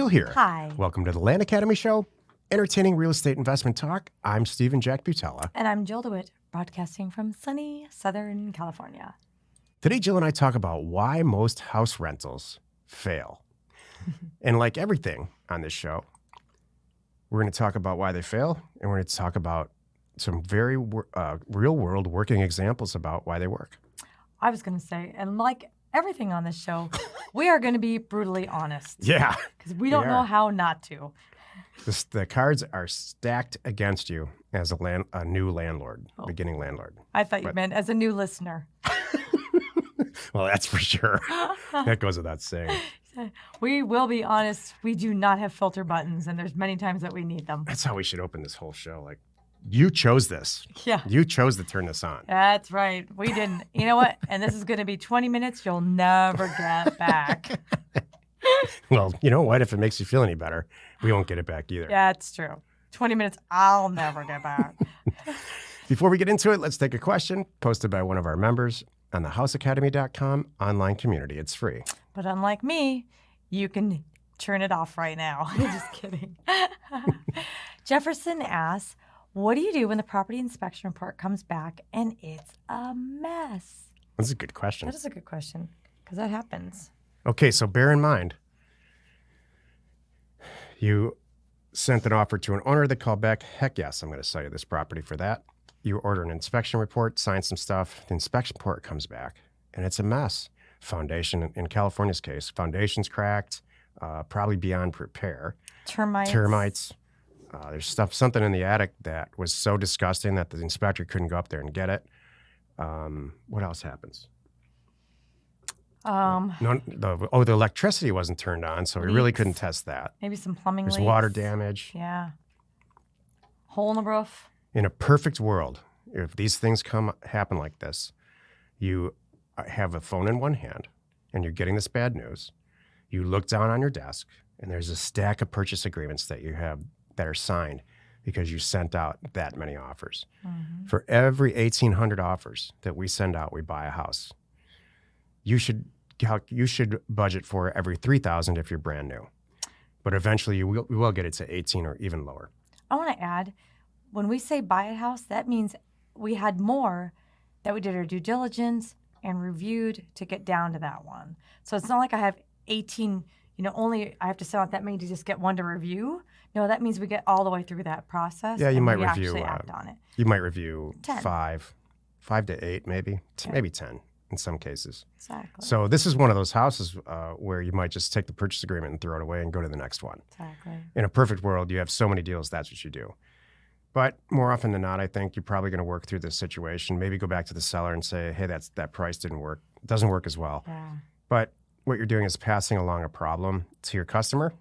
Jill here. Hi. Welcome to the Land Academy Show, entertaining real estate investment talk. I'm Stephen Jack Butella. And I'm Jill DeWitt, broadcasting from sunny Southern California. Today, Jill and I talk about why most house rentals fail. And like everything on this show, we're going to talk about why they fail, and we're going to talk about some very real-world working examples about why they work. I was going to say, and like everything on this show, we are going to be brutally honest. Yeah. Because we don't know how not to. The cards are stacked against you as a new landlord, beginning landlord. I thought you meant as a new listener. Well, that's for sure. That goes without saying. We will be honest. We do not have filter buttons, and there's many times that we need them. That's how we should open this whole show. Like, you chose this. Yeah. You chose to turn this on. That's right. We didn't. You know what? And this is going to be 20 minutes you'll never get back. Well, you know what? If it makes you feel any better, we won't get it back either. Yeah, it's true. 20 minutes I'll never get back. Before we get into it, let's take a question posted by one of our members on the houseacademy.com online community. It's free. But unlike me, you can turn it off right now. Just kidding. Jefferson asks, what do you do when the property inspection report comes back and it's a mess? That's a good question. That is a good question, because that happens. Okay, so bear in mind, you sent an offer to an owner, they called back, heck yes, I'm going to sell you this property for that. You order an inspection report, sign some stuff, the inspection report comes back, and it's a mess. Foundation, in California's case, foundation's cracked, probably beyond repair. Termites. There's something in the attic that was so disgusting that the inspector couldn't go up there and get it. What else happens? The electricity wasn't turned on, so we really couldn't test that. Maybe some plumbing There's leaks. water damage. Yeah. Hole in the roof. In a perfect world, if these things happen like this, you have a phone in one hand and you're getting this bad news. You look down on your desk and there's a stack of purchase agreements that you have that are signed because you sent out that many offers. Mm-hmm. For every 1,800 offers that we send out, we buy a house. You should budget for every 3,000 if you're brand new. But eventually we will get it to 18 or even lower. I want to add, when we say buy a house, that means we had more that we did our due diligence and reviewed to get down to that one. So it's not like I have 18, only I have to sell out that many to just get one to review. No, that means we get all the way through that process. Yeah, you might review. Actually act on it. You might review 10. 5 to 8, maybe, maybe 10 in some cases. Exactly. So this is one of those houses where you might just take the purchase agreement and throw it away and go to the next one. Exactly. In a perfect world, you have so many deals, that's what you do. But more often than not, I think you're probably going to work through this situation, maybe go back to the seller and say, hey, that price didn't work. It doesn't work as well. Yeah. But what you're doing is passing along a problem to your customer.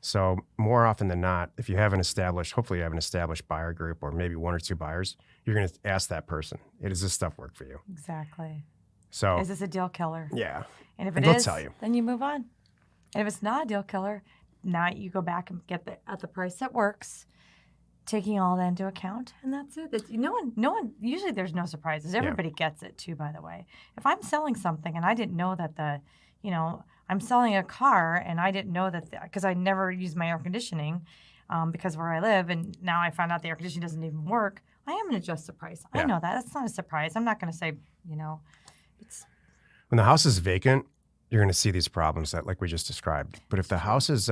So more often than not, if you have hopefully you have an established buyer group or maybe one or two buyers, you're going to ask that person, hey, does this stuff work for you? Exactly. So is this a deal killer? Yeah. And if it is, then you move on. And if it's not a deal killer, now you go back and get at the price that works, taking all that into account, and that's it. No one. Usually, there's no surprises. Everybody gets it too. By the way, if I'm selling something and I didn't know that I'm selling a car and I didn't know that because I never use my air conditioning because where I live, and now I found out the air conditioning doesn't even work. I am going to adjust the price. Yeah. I know that. That's not a surprise. I'm not going to say, it's. When the house is vacant, you're going to see these problems that like we just described. But if the house is,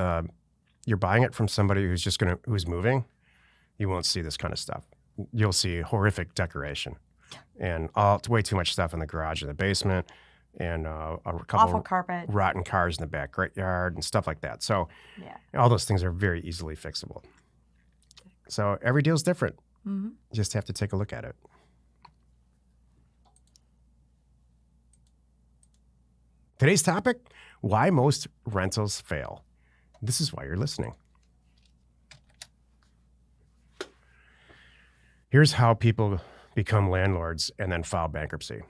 you're buying it from somebody who's moving. You won't see this kind of stuff. You'll see horrific decoration and way too much stuff in the garage or the basement and a couple awful carpet, rotten cars in the backyard and stuff like that. So all those things are very easily fixable. So every deal's different. Mm-hmm. You just have to take a look at it. Today's topic, why most rentals fail. This is why you're listening. Here's how people become landlords and then file bankruptcy.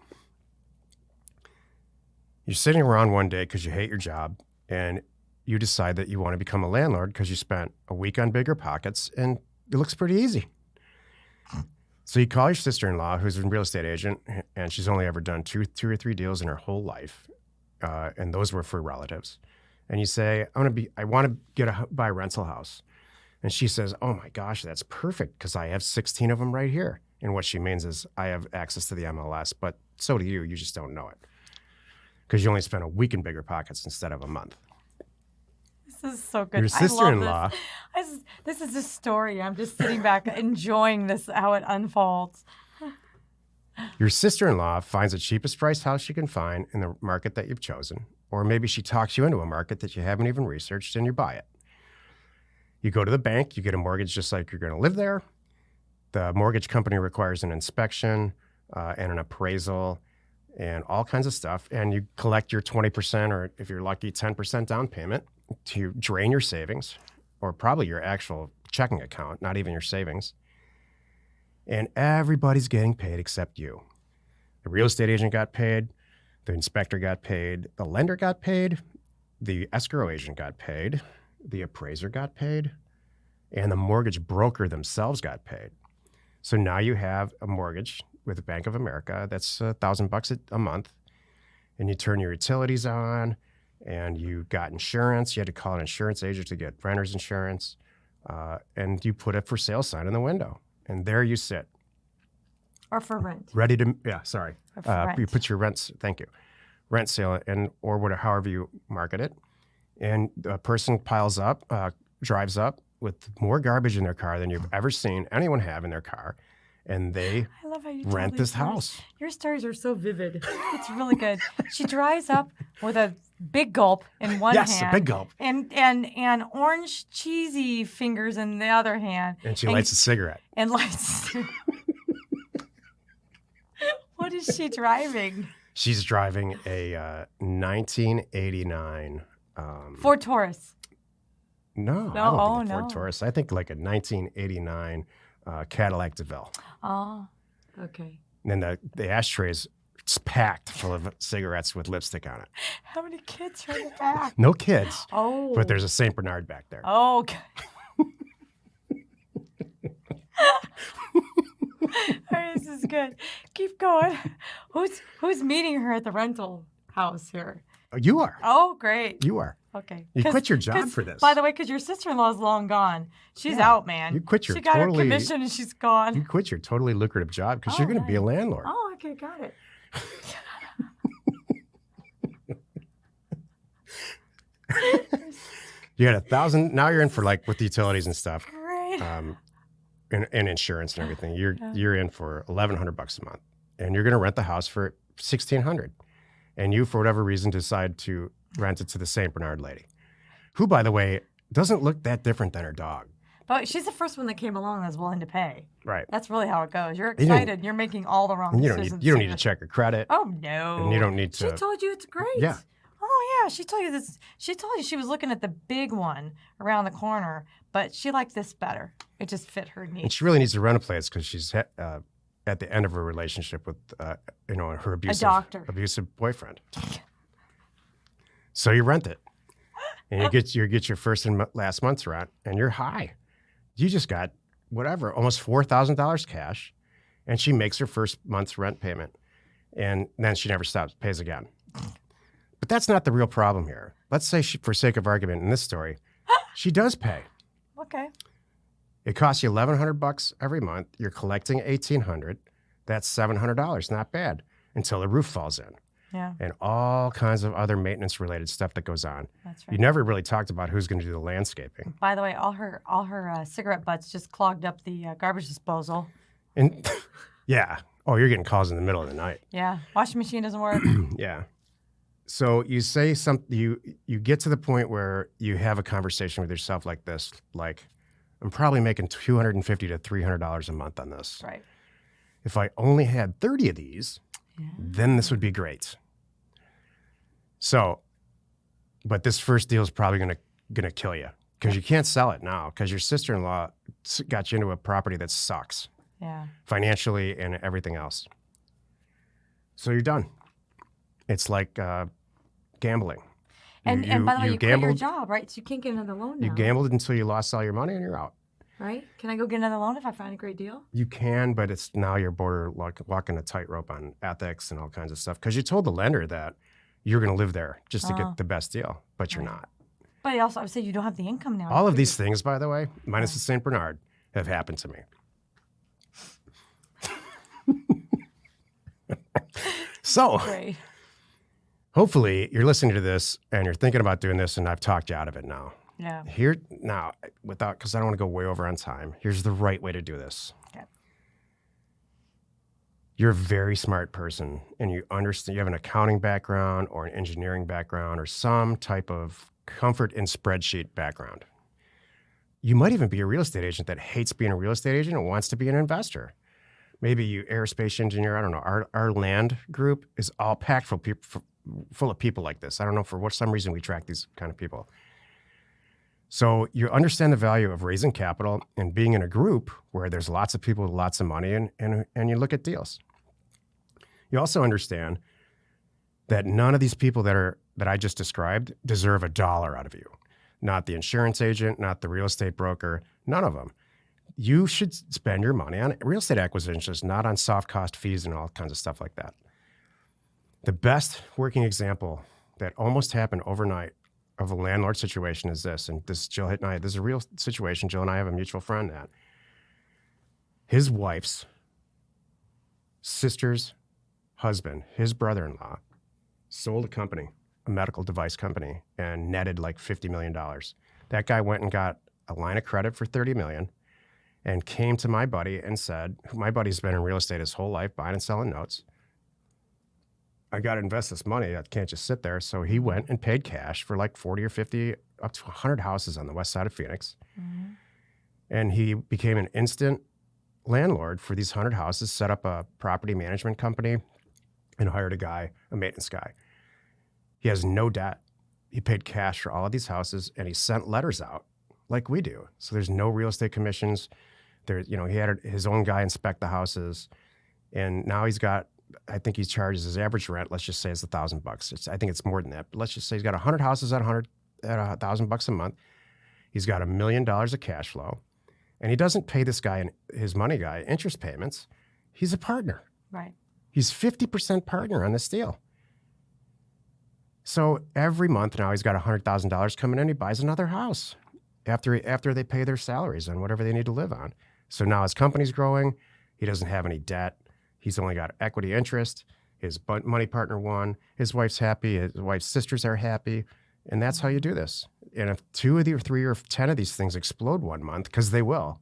You're sitting around one day because you hate your job and you decide that you want to become a landlord because you spent a week on Bigger Pockets and it looks pretty easy. So you call your sister-in-law, who's a real estate agent, and she's only ever done two or three deals in her whole life, and those were for relatives. and you say, I want to buy a rental house. And she says, oh my gosh, that's perfect because I have 16 of them right here. And what she means is I have access to the MLS, but so do you. You just don't know it because you only spend a week in Bigger Pockets instead of a month. This is so good. Your sister-in-law. This is a story. I'm just sitting back enjoying this, how it unfolds. Your sister-in-law finds the cheapest priced house she can find in the market that you've chosen, or maybe she talks you into a market that you haven't even researched and you buy it. You go to the bank, you get a mortgage just like you're going to live there. The mortgage company requires an inspection and an appraisal and all kinds of stuff. And you collect your 20%, or if you're lucky, 10% down payment to drain your savings, or probably your actual checking account, not even your savings. And everybody's getting paid except you. The real estate agent got paid. The inspector got paid. The lender got paid. The escrow agent got paid. The appraiser got paid, and the mortgage broker themselves got paid. So now you have a mortgage with Bank of America that's $1,000 a month, and you turn your utilities on, and you got insurance. You had to call an insurance agent to get renter's insurance, and you put a for sale sign in the window, and there you sit. Or for rent. Ready to, yeah, sorry. Or for rent. You put your rent sale, and or whatever, however you market it. And a person piles up, drives up with more garbage in their car than you've ever seen anyone have in their car. And they I love how you tell rent these this stories. house. Your stories are so vivid. It's really good. She drives up with a big gulp in one hand. Yes, a big gulp. And orange cheesy fingers in the other hand. And she lights a cigarette. And lights. What is she driving? She's driving a 1989... Ford Taurus. No, I don't think a Ford Taurus. I think like a 1989 Cadillac DeVille. Oh, okay. And then the ashtray is packed full of cigarettes with lipstick on it. How many kids are in the back? No kids. Oh. But there's a St. Bernard back there. Oh, okay. All right, this is good. Keep going. Who's meeting her at the rental house here? You are. Oh, great. You are. Okay. You quit your job for this. By the way, because your sister-in-law is long gone. She's out, man. You quit your She got her commission and she's gone. You quit your totally lucrative job because you're going to be a landlord. Oh, okay, got it. You had 1,000. Now you're in for like with the utilities and stuff. Great. And insurance and everything. You're in for $1,100 a month, and you're going to rent the house for $1,600. And you, for whatever reason, decide to rent it to the St. Bernard lady, who, by the way, doesn't look that different than her dog. But she's the first one that came along that's willing to pay. Right. That's really how it goes. You're excited. You're making all the wrong decisions. You don't need to check her credit. Oh, no. And you don't need to. She told you it's great. Yeah. Oh, yeah. She told you this. She told you she was looking at the big one around the corner, but she liked this better. It just fit her needs. And she really needs to rent a place because she's at the end of her relationship with, her abusive boyfriend. So you rent it, and you get your first and last month's rent, and you're high. You just got almost $4,000 cash, and she makes her first month's rent payment, and then she never pays again. But that's not the real problem here. Let's say for sake of argument in this story, she does pay. Okay. It costs you $1,100 every month. You're collecting $1,800. That's $700. Not bad until the roof falls in. Yeah. And all kinds of other maintenance-related stuff that goes on. That's right. You never really talked about who's going to do the landscaping. By the way, all her cigarette butts just clogged up the garbage disposal. And yeah. Oh, you're getting calls in the middle of the night. Yeah. Washing machine doesn't work. Yeah. So you say something. You get to the point where you have a conversation with yourself like this, like, I'm probably making $250 to $300 a month on this. Right. If I only had 30 of these, then this would be great. So, but this first deal is probably gonna kill you because you can't sell it now because your sister-in-law got you into a property that sucks. Yeah. Financially and everything else. So you're done. It's like gambling. And by the way, you quit your job, right? So you can't get another loan now. You gambled until you lost all your money and you're out. Right? Can I go get another loan if I find a great deal? You can, but it's now you're walking a tightrope on ethics and all kinds of stuff because you told the lender that you're going to live there just to get the best deal, but you're not. But also, I would say you don't have the income now. All of these things, by the way, minus the St. Bernard, have happened to me. So, Great. hopefully, you're listening to this and you're thinking about doing this, and I've talked you out of it now. Yeah. Because I don't want to go way over on time. Here's the right way to do this. Okay. You're a very smart person, and you understand. You have an accounting background, or an engineering background, or some type of comfort in spreadsheet background. You might even be a real estate agent that hates being a real estate agent and wants to be an investor. Maybe you aerospace engineer. I don't know. Our land group is all packed full of people like this. I don't know, for some reason we attract these kind of people. So you understand the value of raising capital and being in a group where there's lots of people with lots of money, and you look at deals. You also understand that none of these people that I just described deserve $1 out of you. Not the insurance agent, not the real estate broker, none of them. You should spend your money on real estate acquisitions, not on soft cost fees and all kinds of stuff like that. The best working example that almost happened overnight of a landlord situation is this, and this is a real situation. Jill and I have a mutual friend that his wife's sister's husband, his brother-in-law, sold a company, a medical device company, and netted like $50 million. That guy went and got a line of credit for $30 million and came to my buddy and said, my buddy's been in real estate his whole life, buying and selling notes. I got to invest this money. I can't just sit there. So he went and paid cash for like 40 or 50, up to 100 houses on the west side of Phoenix. Mm-hmm. And he became an instant landlord for these 100 houses, set up a property management company, and hired a maintenance guy. He has no debt. He paid cash for all of these houses, and he sent letters out like we do. So there's no real estate commissions. He had his own guy inspect the houses, and now he's got, I think he charges his average rent, let's just say it's $1,000. I think it's more than that, but let's just say he's got 100 houses at $1,000 a month. He's got $1 million of cash flow, and he doesn't pay this guy, his money guy, interest payments. He's a partner. Right. He's 50% partner on this deal. So every month now he's got $100,000 coming in. He buys another house after they pay their salaries on whatever they need to live on. So now his company's growing. He doesn't have any debt. He's only got equity interest. His money partner won. His wife's happy. His wife's sisters are happy. And that's how you do this. And if 2 or 3 or 10 of these things explode one month, because they will,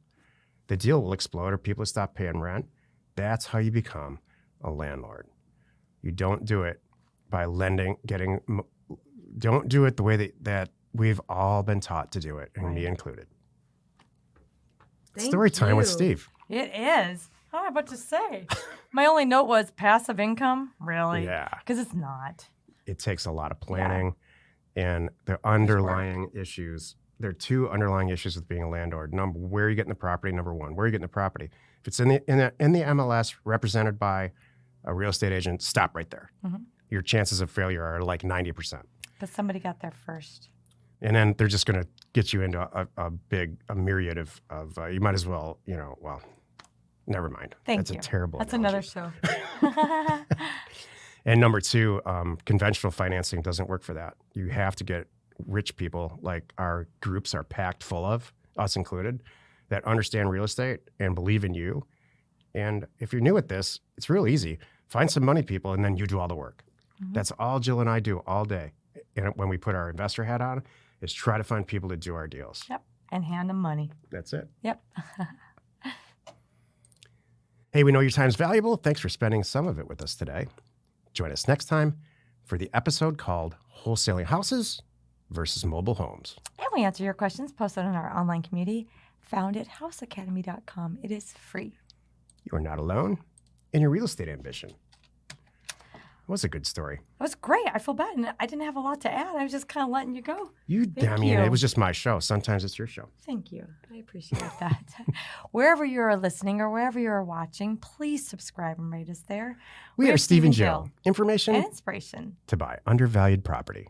the deal will explode or people stop paying rent. That's how you become a landlord. You don't do it by lending, don't do it the way that we've all been taught to do it, and me included. Story time with Steve. It is. How am I about to say? My only note was passive income, really? Yeah. Because it's not. It takes a lot of planning, and the underlying issues. There are 2 underlying issues with being a landlord. Number, where are you getting the property? Number 1, where are you getting the property? If it's in the MLS represented by a real estate agent, stop right there. Mm-hmm. Your chances of failure are like 90%. But somebody got there first. And then they're just going to get you into a myriad of you might as well, never mind. That's a terrible That's analogy. Another show. And number 2, conventional financing doesn't work for that. You have to get rich people like our groups are packed full of, us included, that understand real estate and believe in you. And if you're new at this, it's real easy. Find some money people, and then you do all the work. Mm-hmm. That's all Jill and I do all day. And when we put our investor hat on, is try to find people to do our deals. Yep, and hand them money. That's it. Yep. Hey, we know your time's valuable. Thanks for spending some of it with us today. Join us next time for the episode called Wholesaling Houses versus Mobile Homes. And we answer your questions posted on our online community, found at houseacademy.com. It is free. You are not alone in your real estate ambition. It was a good story. It was great. I feel bad. And I didn't have a lot to add. I was just kind of letting you go. Thank you. It was just my show. Sometimes it's your show. Thank you. I appreciate that. Wherever you are listening or wherever you are watching, please subscribe and rate us there. We are Steve and Jill. Information and inspiration to buy undervalued property.